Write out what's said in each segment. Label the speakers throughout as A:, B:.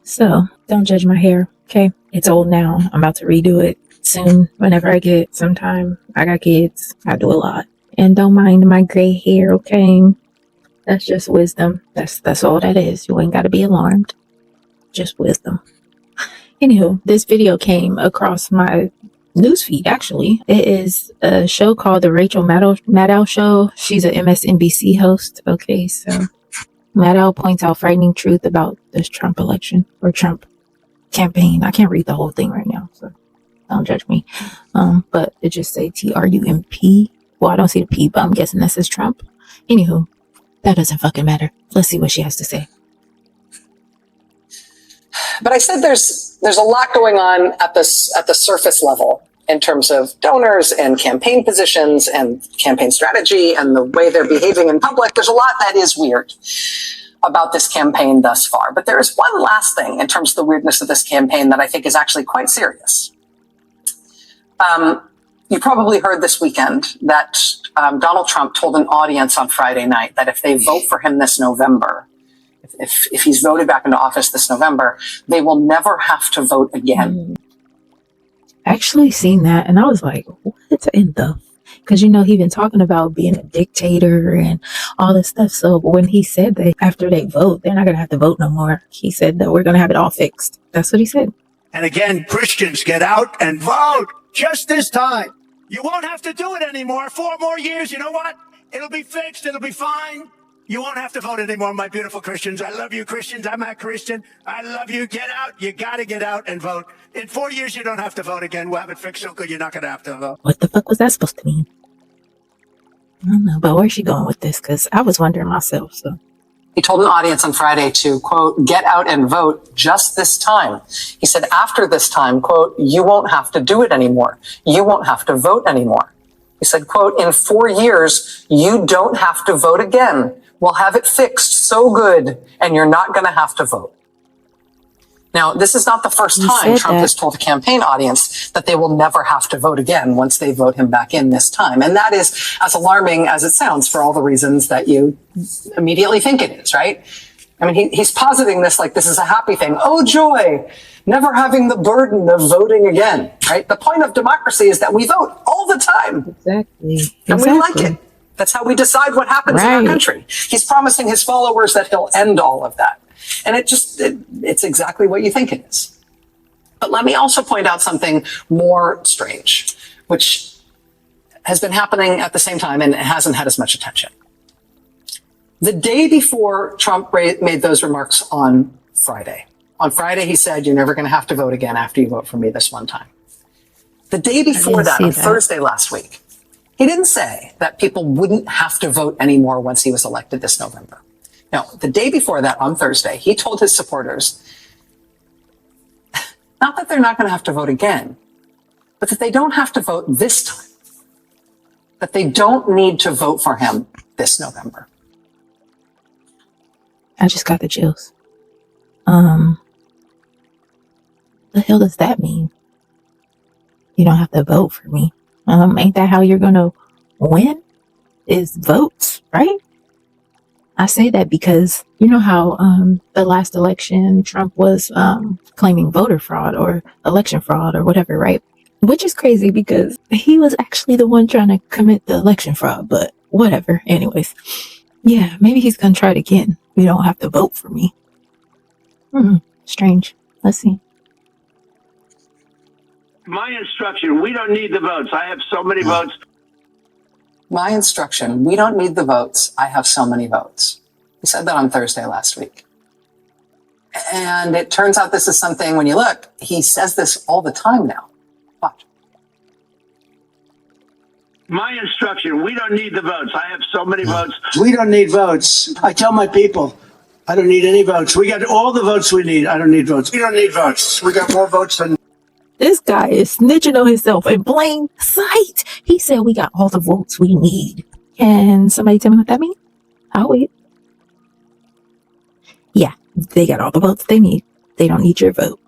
A: So don't judge my hair, okay? It's old now. I'm about to redo it soon whenever I get some time. I got kids. I do a lot. And don't mind my gray hair, okay? That's just wisdom. That's all that is. You ain't gotta be alarmed. Just wisdom. Anywho, this video came across my newsfeed, actually. It is a show called The Rachel Maddow Show. She's an MSNBC host. Okay, so Maddow points out frightening truth about this Trump election or Trump campaign. I can't read the whole thing right now, so don't judge me. But it just say Trump. Well, I don't see the P, but I'm guessing that says Trump. Anywho, that doesn't fucking matter. Let's see what she has to say.
B: But I said there's a lot going on at the surface level in terms of donors and campaign positions and campaign strategy and the way they're behaving in public. There's a lot that is weird about this campaign thus far. But there is one last thing in terms of the weirdness of this campaign that I think is actually quite serious. You probably heard this weekend that Donald Trump told an audience on Friday night that if they vote for him this November, if he's voted back into office this November, they will never have to vote again.
A: Actually seen that, and I was like, what in the? Because, you know, he's been talking about being a dictator and all this stuff. So when he said that after they vote, they're not going to have to vote no more. He said that we're going to have it all fixed. That's what he said.
C: And again, Christians, get out and vote just this time. You won't have to do it anymore. 4 more years. You know what? It'll be fixed. It'll be fine. You won't have to vote anymore, my beautiful Christians. I love you, Christians. I'm a Christian. I love you. Get out. You got to get out and vote. In 4 years, you don't have to vote again. We'll have it fixed so good you're not going to have to vote.
A: What the fuck was that supposed to mean? I don't know, but where's she going with this? Because I was wondering myself, so.
B: He told an audience on Friday to, quote, get out and vote just this time. He said after this time, quote, you won't have to do it anymore. You won't have to vote anymore. He said, quote, in 4 years, you don't have to vote again. We'll have it fixed so good, and you're not going to have to vote. Now, this is not the first time Trump has told a campaign audience that they will never have to vote again once they vote him back in this time. And that is as alarming as it sounds for all the reasons that you immediately think it is, right? I mean, he's positing this like this is a happy thing. Oh, joy, never having the burden of voting again, right? The point of democracy is that we vote all the time.
A: Exactly.
B: And we like it. That's how we decide what happens in our country. He's promising his followers that he'll end all of that. And it's exactly what you think it is. But let me also point out something more strange, which has been happening at the same time and it hasn't had as much attention. The day before Trump made those remarks on Friday, he said, you're never going to have to vote again after you vote for me this one time. The day before that, on Thursday last week, he didn't say that people wouldn't have to vote anymore once he was elected this November. No, the day before that, on Thursday, he told his supporters, not that they're not going to have to vote again, but that they don't have to vote this time. That they don't need to vote for him this November.
A: I just got the chills. The hell does that mean? You don't have to vote for me. Ain't that how you're gonna win? Is votes, right? I say that because you know how the last election Trump was claiming voter fraud or election fraud or whatever, right? Which is crazy because he was actually the one trying to commit the election fraud, but whatever. Anyways, yeah, maybe he's gonna try it again. You don't have to vote for me. Strange. Let's see.
D: My instruction, we don't need the votes. I have so many votes.
B: My instruction, we don't need the votes. I have so many votes. He said that on Thursday last week. And it turns out this is something, when you look, he says this all the time now. Watch.
D: My instruction, we don't need the votes. I have so many votes.
C: We don't need votes. I tell my people, I don't need any votes. We got all the votes we need. I don't need votes. We don't need votes. We got more votes than...
A: This guy is snitching on himself in plain sight. He said we got all the votes we need. Can somebody tell me what that means? I'll wait. Yeah, they got all the votes they need. They don't need your vote.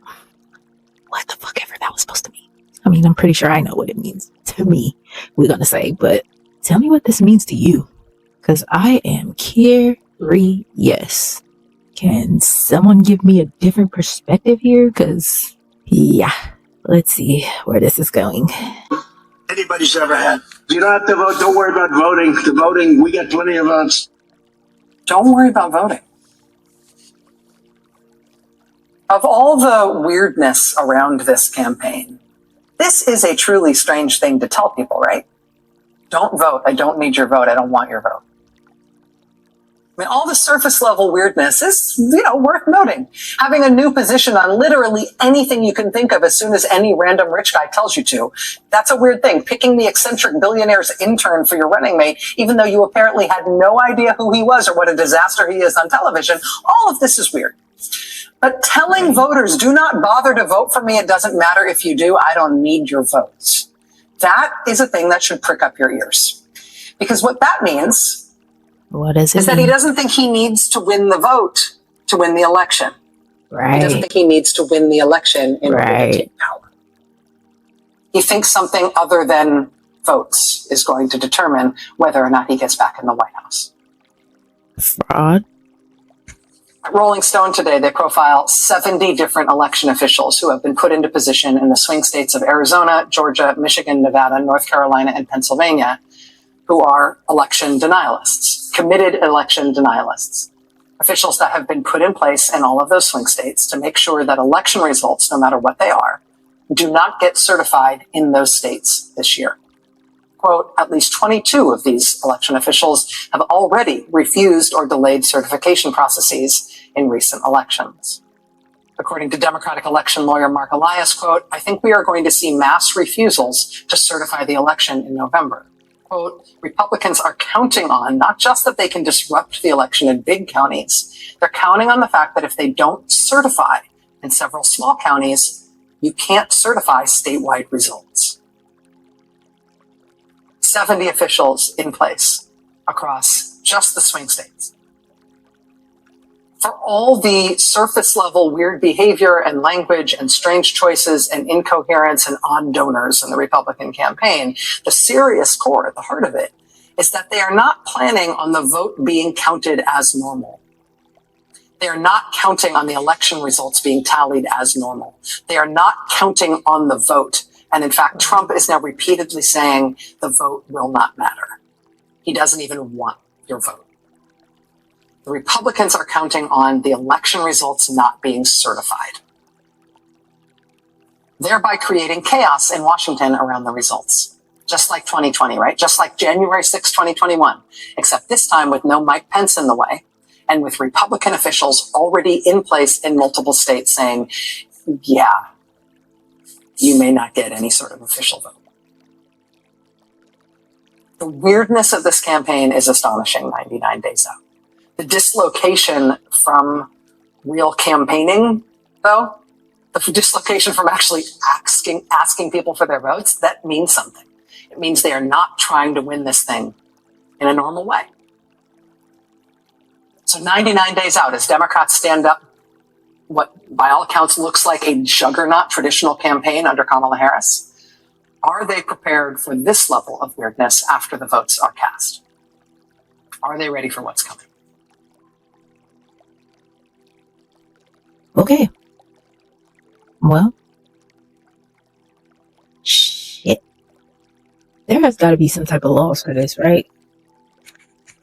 A: What the fuck ever that was supposed to mean. I mean, I'm pretty sure I know what it means to me, we're going to say. But tell me what this means to you. Because I am curious. Can someone give me a different perspective here? Because, yeah, let's see where this is going.
C: Anybody's ever had.
D: You don't have to vote. Don't worry about voting. The voting, we get plenty of votes.
B: Don't worry about voting. Of all the weirdness around this campaign, this is a truly strange thing to tell people, right? Don't vote. I don't need your vote. I don't want your vote. I mean, all the surface level weirdness is, worth noting. Having a new position on literally anything you can think of as soon as any random rich guy tells you to. That's a weird thing. Picking the eccentric billionaire's intern for your running mate, even though you apparently had no idea who he was or what a disaster he is on television. All of this is weird. But telling voters, do not bother to vote for me. It doesn't matter if you do. I don't need your votes. That is a thing that should prick up your ears. Because what that means
A: What is it?
B: is that he doesn't think he needs to win the vote to win the election. He doesn't
A: Right.
B: think he needs to win the election in order to take power. He thinks something other than votes is going to determine whether or not he gets back in the White House.
A: Fraud.
B: At Rolling Stone today, they profile 70 different election officials who have been put into position in the swing states of Arizona, Georgia, Michigan, Nevada, North Carolina, and Pennsylvania, who are election denialists, committed election denialists. Officials that have been put in place in all of those swing states to make sure that election results, no matter what they are, do not get certified in those states this year. Quote, at least 22 of these election officials have already refused or delayed certification processes in recent elections. According to Democratic election lawyer Mark Elias, quote, I think we are going to see mass refusals to certify the election in November. Quote, Republicans are counting on not just that they can disrupt the election in big counties, they're counting on the fact that if they don't certify in several small counties, you can't certify statewide results. 70 officials in place across just the swing states. For all the surface level weird behavior and language and strange choices and incoherence and odd donors in the Republican campaign, the serious core at the heart of it is that they are not planning on the vote being counted as normal. They are not counting on the election results being tallied as normal. They are not counting on the vote. And in fact, Trump is now repeatedly saying the vote will not matter. He doesn't even want your vote. The Republicans are counting on the election results not being certified, thereby creating chaos in Washington around the results. Just like 2020, right? Just like January 6, 2021, except this time with no Mike Pence in the way and with Republican officials already in place in multiple states saying, yeah, you may not get any sort of official vote. The weirdness of this campaign is astonishing 99 days out. The dislocation from real campaigning, though, the dislocation from actually asking people for their votes, that means something. It means they are not trying to win this thing in a normal way. So 99 days out, as Democrats stand up what by all accounts looks like a juggernaut traditional campaign under Kamala Harris, are they prepared for this level of weirdness after the votes are cast? Are they ready for what's coming?
A: Okay. Well. Shit. There has got to be some type of laws for this, right?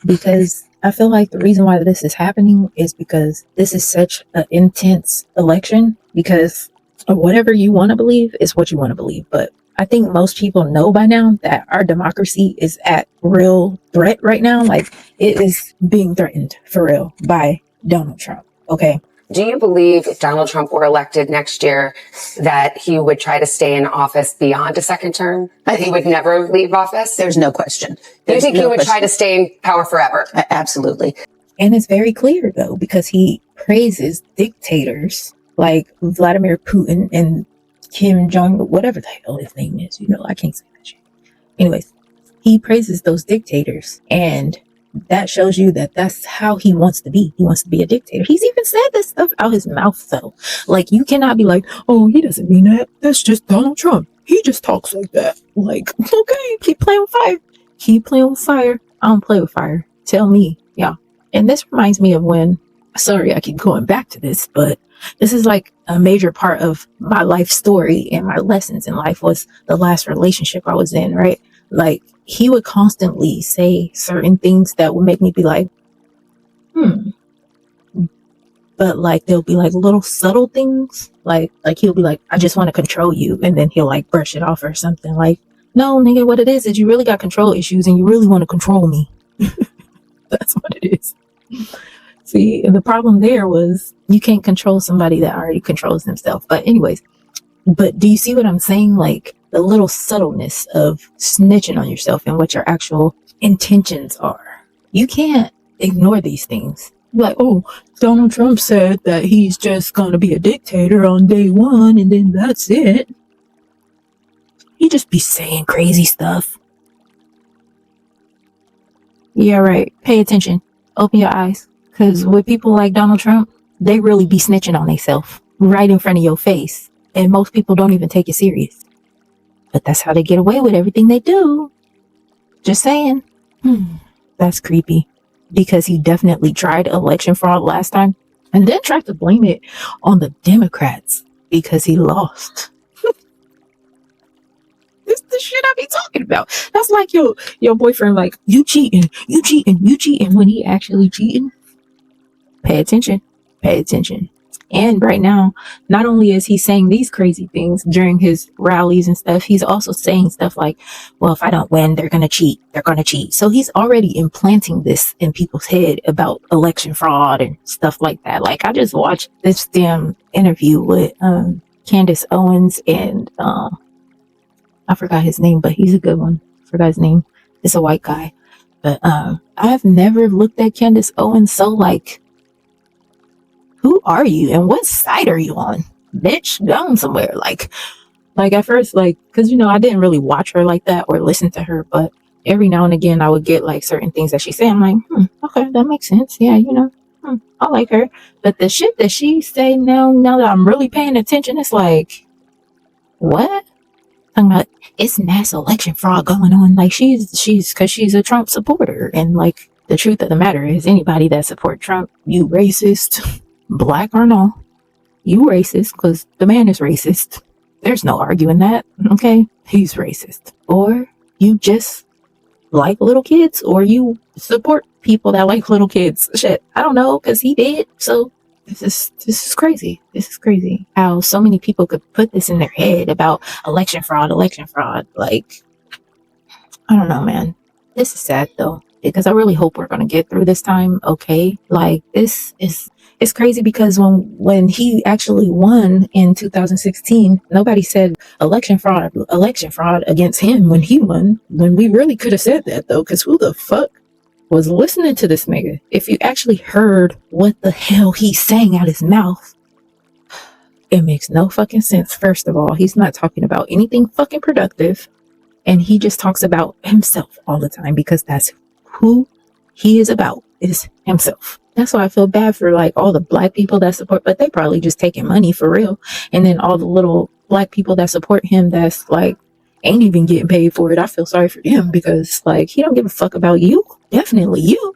A: Because I feel like the reason why this is happening is because this is such an intense election, because whatever you want to believe is what you want to believe. But I think most people know by now that our democracy is at real threat right now. Like, it is being threatened for real by Donald Trump. Okay.
E: Do you believe if Donald Trump were elected next year that he would try to stay in office beyond a second term? That he would never leave office?
F: There's no question.
E: Do you think he would try
F: question.
E: to stay in power forever?
F: Absolutely.
A: And it's very clear, though, because he praises dictators like Vladimir Putin and Kim Jong, whatever the hell his name is. I can't say that shit. Anyways, he praises those dictators, and that shows you that that's how he wants to be. He wants to be a dictator. He's even said this stuff out his mouth, though. Like, you cannot be like, oh, he doesn't mean that. That's just Donald Trump. He just talks like that. Like, okay, keep playing with fire. Keep playing with fire. I don't play with fire. Tell me. Yeah. And this reminds me of when sorry I keep going back to this, but this is like a major part of my life story and my lessons in life was the last relationship I was in, right? Like he would constantly say certain things that would make me be like, but like they'll be like little subtle things. Like he'll be like, I just want to control you, and then he'll like brush it off or something. Like, no, nigga, what it is you really got control issues and you really want to control me. That's what it is. See, and the problem there was you can't control somebody that already controls themselves. But anyways, but do you see what I'm saying? Like the little subtleness of snitching on yourself and what your actual intentions are. You can't ignore these things. Like, oh, Donald Trump said that he's just going to be a dictator on day one and then that's it. You just be saying crazy stuff. Yeah, right. Pay attention. Open your eyes. Because with people like Donald Trump, they really be snitching on themselves right in front of your face. And most people don't even take it serious. But that's how they get away with everything they do. Just saying. That's creepy. Because he definitely tried election fraud last time. And then tried to blame it on the Democrats. Because he lost. This is the shit I be talking about. That's like your boyfriend like, you cheating when he actually cheating. Pay attention. Pay attention. And right now, not only is he saying these crazy things during his rallies and stuff, he's also saying stuff like, well, if I don't win, they're going to cheat. They're going to cheat. So he's already implanting this in people's head about election fraud and stuff like that. Like I just watched this damn interview with Candace Owens and I forgot his name, but he's a good one. Forgot his name. It's a white guy. But I've never looked at Candace Owens so like, who are you and what side are you on? Bitch, down somewhere. Like at first, like, cause I didn't really watch her like that or listen to her, but every now and again I would get like certain things that she said. I'm like, okay, that makes sense. Yeah, I like her. But the shit that she say now that I'm really paying attention, it's like, what? Talking about it's mass election fraud going on. Like she's cause she's a Trump supporter. And like the truth of the matter is anybody that support Trump, you racist. Black or no, you racist because the man is racist. There's no arguing that. Okay, he's racist. Or you just like little kids, or you support people that like little kids. Shit, I don't know because he did. So this is crazy. This is crazy. How so many people could put this in their head about election fraud. Like, I don't know, man. This is sad though because I really hope we're gonna get through this time. Okay, like it's crazy because when he actually won in 2016, nobody said election fraud against him when he won. When we really could have said that though, because who the fuck was listening to this nigga? If you actually heard what the hell he's saying out his mouth, it makes no fucking sense. First of all, he's not talking about anything fucking productive, and he just talks about himself all the time because that's who he is about, is himself. That's why I feel bad for like all the black people that support, but they probably just taking money for real. And then all the little black people that support him that's like ain't even getting paid for it. I feel sorry for them because like he don't give a fuck about you. Definitely you.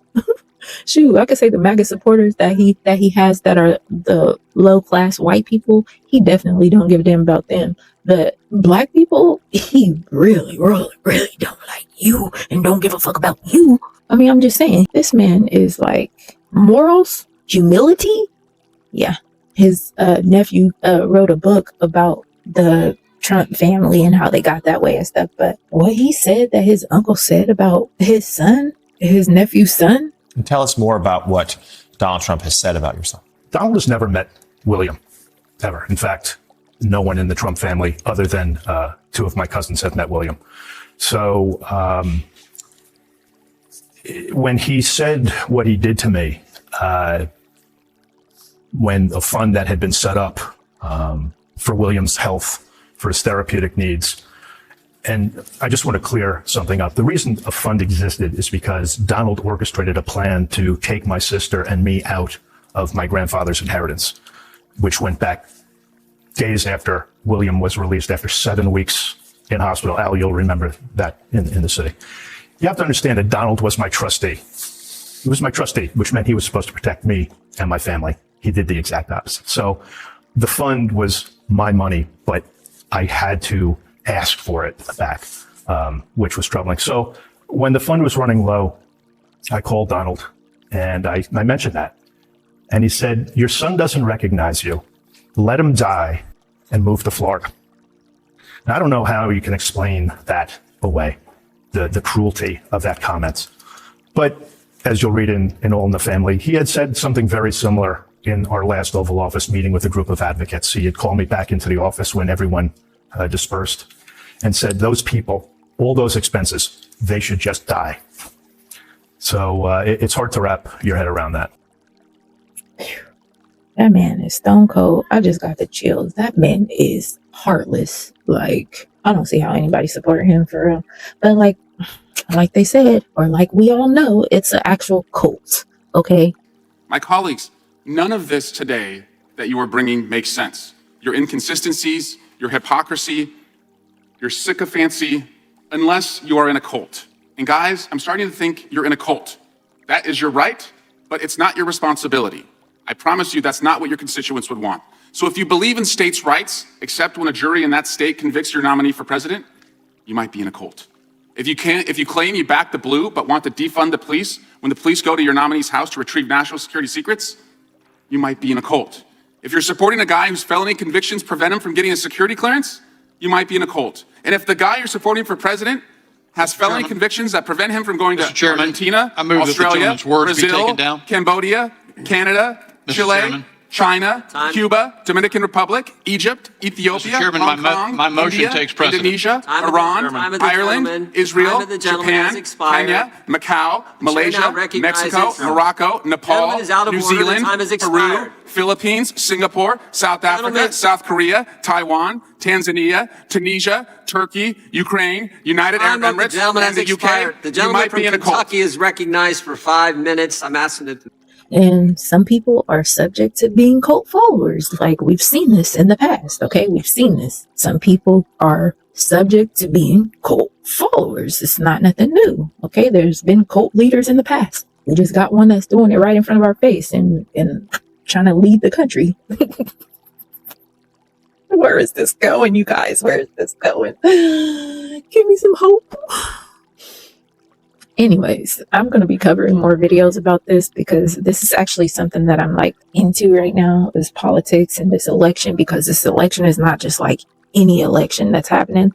A: Shoot, I could say the MAGA supporters that he has that are the low class white people, he definitely don't give a damn about them. But black people, he really, really, really don't like you and don't give a fuck about you. I mean, I'm just saying, this man is like morals, humility. Yeah. His nephew wrote a book about the Trump family and how they got that way and stuff. But what he said that his uncle said about his son, his nephew's son.
F: And tell us more about what Donald Trump has said about your son.
G: Donald has never met William, ever. In fact, no one in the Trump family other than two of my cousins have met William. So when he said what he did to me, when a fund that had been set up for William's health, for his therapeutic needs, and I just want to clear something up. The reason a fund existed is because Donald orchestrated a plan to take my sister and me out of my grandfather's inheritance, which went back days after William was released after 7 weeks in hospital. Al, you'll remember that in the city. You have to understand that Donald was my trustee. He was my trustee, which meant he was supposed to protect me and my family. He did the exact opposite. So the fund was my money, but I had to ask for it back, which was troubling. So when the fund was running low, I called Donald and I mentioned that. And he said, your son doesn't recognize you. Let him die and move to Florida. Now, I don't know how you can explain that away, the cruelty of that comment. But as you'll read in All in the Family, he had said something very similar in our last Oval Office meeting with a group of advocates. He had called me back into the office when everyone dispersed and said, those people, all those expenses, they should just die. So it's hard to wrap your head around that.
A: That man is stone cold. I just got the chills. That man is heartless. Like, I don't see how anybody supported him for real. But like they said, or like we all know, it's an actual cult. Okay?
H: My colleagues, none of this today that you are bringing makes sense. Your inconsistencies, your hypocrisy, your sycophancy, unless you are in a cult. And guys, I'm starting to think you're in a cult. That is your right, but it's not your responsibility. I promise you that's not what your constituents would want. So if you believe in states' rights, except when a jury in that state convicts your nominee for president, you might be in a cult. If you claim you back the blue but want to defund the police when the police go to your nominee's house to retrieve national security secrets, you might be in a cult. If you're supporting a guy whose felony convictions prevent him from getting a security clearance, you might be in a cult. And if the guy you're supporting for president has felony convictions that prevent him from going to Argentina, Australia, Brazil, Cambodia, Canada, Chile, China, Cuba, Dominican Republic, Egypt, Ethiopia, Hong Kong,
I: my motion
H: India,
I: takes precedent.
H: Indonesia, Iran, Ireland, Israel, Japan, Kenya, Macau, Malaysia, Mexico, Morocco, Nepal, New Zealand, Peru, Philippines, Singapore, South Africa, South Korea, Taiwan, Tanzania, Tunisia, Turkey, Ukraine, United Arab Emirates, and the UK.
J: The gentleman from Kentucky is recognized for 5 minutes. I'm asking it.
A: And some people are subject to being cult followers. Like, we've seen this in the past. Okay, we've seen this. Some people are subject to being cult followers. It's not nothing new. Okay, there's been cult leaders in the past. We just got one that's doing it right in front of our face and trying to lead the country. Where is this going, you guys? Where is this going? Give me some hope. Anyways, I'm going to be covering more videos about this because this is actually something that I'm like into right now, is politics and this election, because this election is not just like any election that's happening.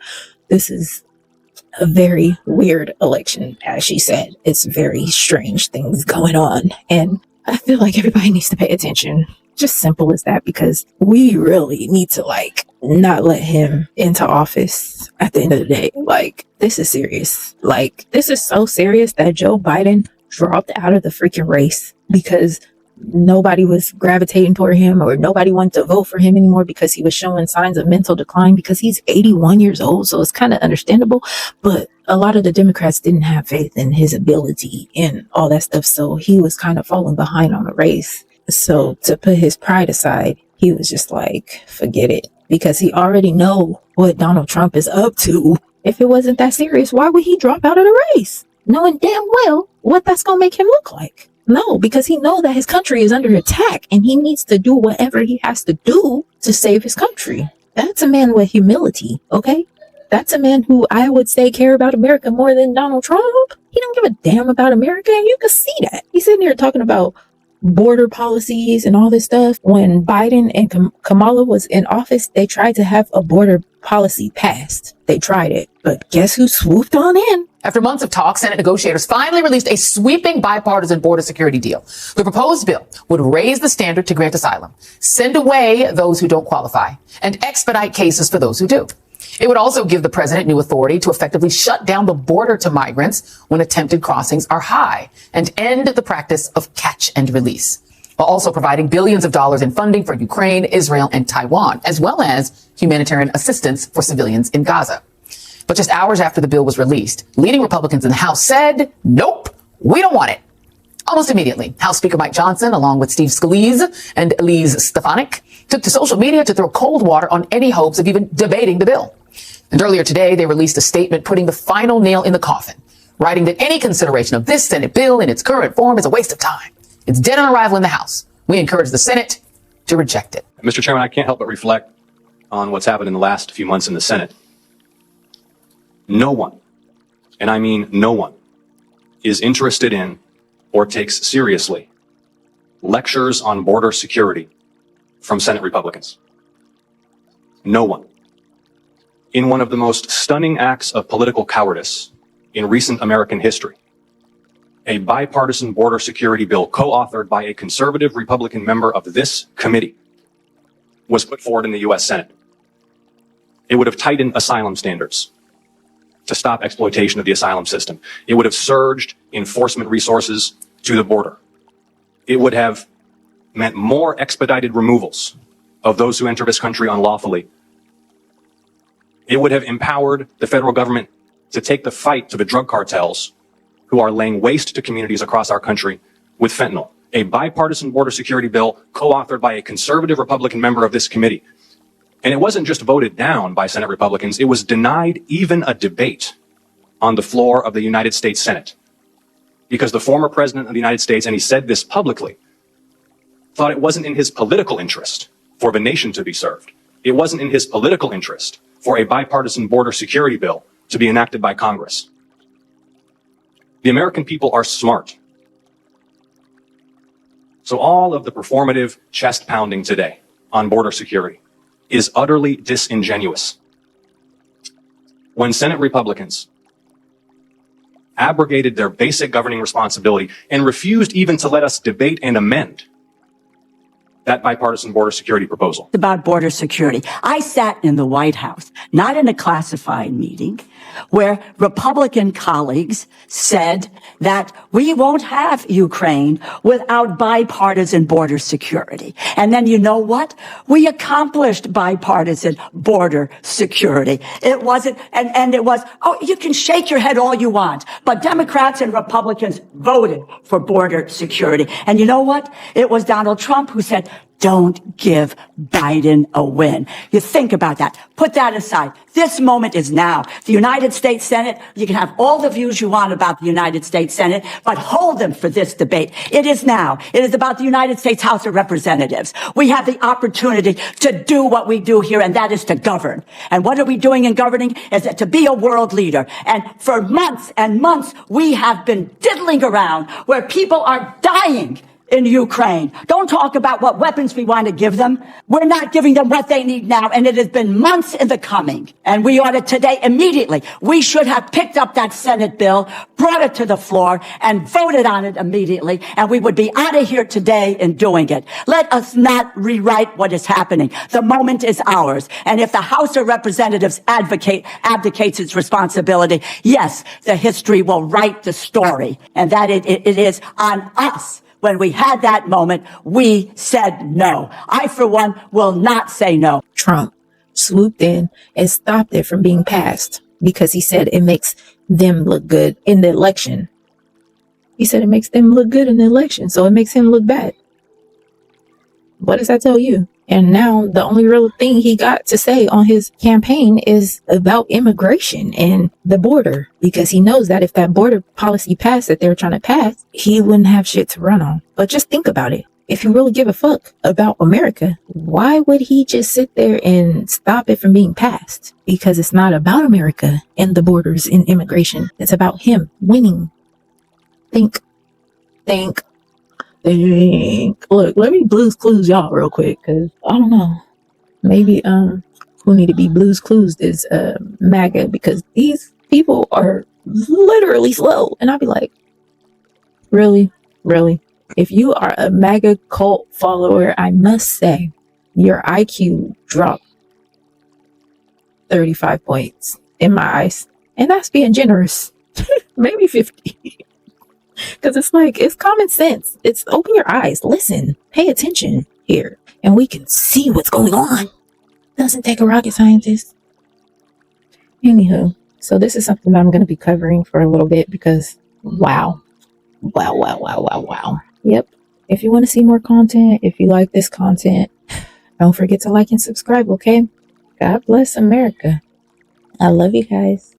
A: This is a very weird election, as she said. It's very strange things going on. And I feel like everybody needs to pay attention. Just simple as that, because we really need to like not let him into office at the end of the day. Like, this is serious. Like, this is so serious that Joe Biden dropped out of the freaking race because nobody was gravitating toward him, or nobody wanted to vote for him anymore because he was showing signs of mental decline, because he's 81 years old. So it's kind of understandable. But a lot of the Democrats didn't have faith in his ability and all that stuff. So he was kind of falling behind on the race. So to put his pride aside, he was just like, forget it, because he already know what Donald Trump is up to. If it wasn't that serious, why would he drop out of the race, knowing damn well what that's going to make him look like? No, because he know that his country is under attack and he needs to do whatever he has to do to save his country. That's a man with humility, okay? That's a man who I would say care about America more than Donald Trump. He don't give a damn about America, and you can see that. He's sitting here talking about border policies and all this stuff. When Biden and Kamala was in office, they tried to have a border policy passed. They tried it, but guess who swooped on in?
K: After months of talks, Senate negotiators finally released a sweeping bipartisan border security deal. The proposed bill would raise the standard to grant asylum, send away those who don't qualify, and expedite cases for those who do. It would also give the president new authority to effectively shut down the border to migrants when attempted crossings are high and end the practice of catch and release, while also providing billions of dollars in funding for Ukraine, Israel, and Taiwan, as well as humanitarian assistance for civilians in Gaza. But just hours after the bill was released, leading Republicans in the House said, nope, we don't want it. Almost immediately, House Speaker Mike Johnson, along with Steve Scalise and Elise Stefanik, took to social media to throw cold water on any hopes of even debating the bill. And earlier today, they released a statement putting the final nail in the coffin, writing that any consideration of this Senate bill in its current form is a waste of time. It's dead on arrival in the House. We encourage the Senate to reject it.
I: Mr. Chairman, I can't help but reflect on what's happened in the last few months in the Senate. No one, and I mean no one, is interested in or takes seriously lectures on border security from Senate Republicans. No one. In one of the most stunning acts of political cowardice in recent American history, a bipartisan border security bill co-authored by a conservative Republican member of this committee was put forward in the U.S. Senate. It would have tightened asylum standards to stop exploitation of the asylum system. It would have surged enforcement resources to the border. It would have meant more expedited removals of those who enter this country unlawfully. It would have empowered the federal government to take the fight to the drug cartels who are laying waste to communities across our country with fentanyl. A bipartisan border security bill co-authored by a conservative Republican member of this committee. And it wasn't just voted down by Senate Republicans, it was denied even a debate on the floor of the United States Senate. Because the former president of the United States, and he said this publicly, thought it wasn't in his political interest for the nation to be served. It wasn't in his political interest for a bipartisan border security bill to be enacted by Congress. The American people are smart. So all of the performative chest pounding today on border security is utterly disingenuous. When Senate Republicans abrogated their basic governing responsibility and refused even to let us debate and amend that bipartisan border security proposal.
L: About border security. I sat in the White House, not in a classified meeting, where Republican colleagues said that we won't have Ukraine without bipartisan border security. And then you know what? We accomplished bipartisan border security. It wasn't, and it was, oh, you can shake your head all you want, but Democrats and Republicans voted for border security. And you know what? It was Donald Trump who said, don't give Biden a win. You think about that. Put that aside. This moment is now. The United States Senate, you can have all the views you want about the United States Senate, but hold them for this debate. It is now. It is about the United States House of Representatives. We have the opportunity to do what we do here, and that is to govern. And what are we doing in governing? Is that to be a world leader. And for months and months, we have been diddling around where people are dying in Ukraine. Don't talk about what weapons we want to give them. We're not giving them what they need now, and it has been months in the coming. And we ought to today, immediately, we should have picked up that Senate bill, brought it to the floor, and voted on it immediately, and we would be out of here today in doing it. Let us not rewrite what is happening. The moment is ours. And if the House of Representatives abdicates its responsibility, yes, the history will write the story, and that it is on us. When we had that moment, we said no. I, for one, will not say no.
A: Trump swooped in and stopped it from being passed because he said it makes them look good in the election. He said it makes them look good in the election, so it makes him look bad. What does that tell you? And now the only real thing he got to say on his campaign is about immigration and the border, because he knows that if that border policy passed that they were trying to pass, he wouldn't have shit to run on. But just think about it. If you really give a fuck about America, why would he just sit there and stop it from being passed? Because it's not about America and the borders and immigration. It's about him winning. Think. Look, let me Blues Clues y'all real quick, because I don't know. Maybe who need to be Blues Clues is MAGA, because these people are literally slow. And I'll be like, really? If you are a MAGA cult follower, I must say your IQ dropped 35 points in my eyes. And that's being generous. Maybe 50. Because it's like, it's common sense. It's open your eyes, listen, pay attention here, and we can see what's going on. Doesn't take a rocket scientist. Anywho, so this is something that I'm going to be covering for a little bit because wow. Yep. If you want to see more content, if you like this content, don't forget to like and subscribe, okay? God bless America. I love you guys.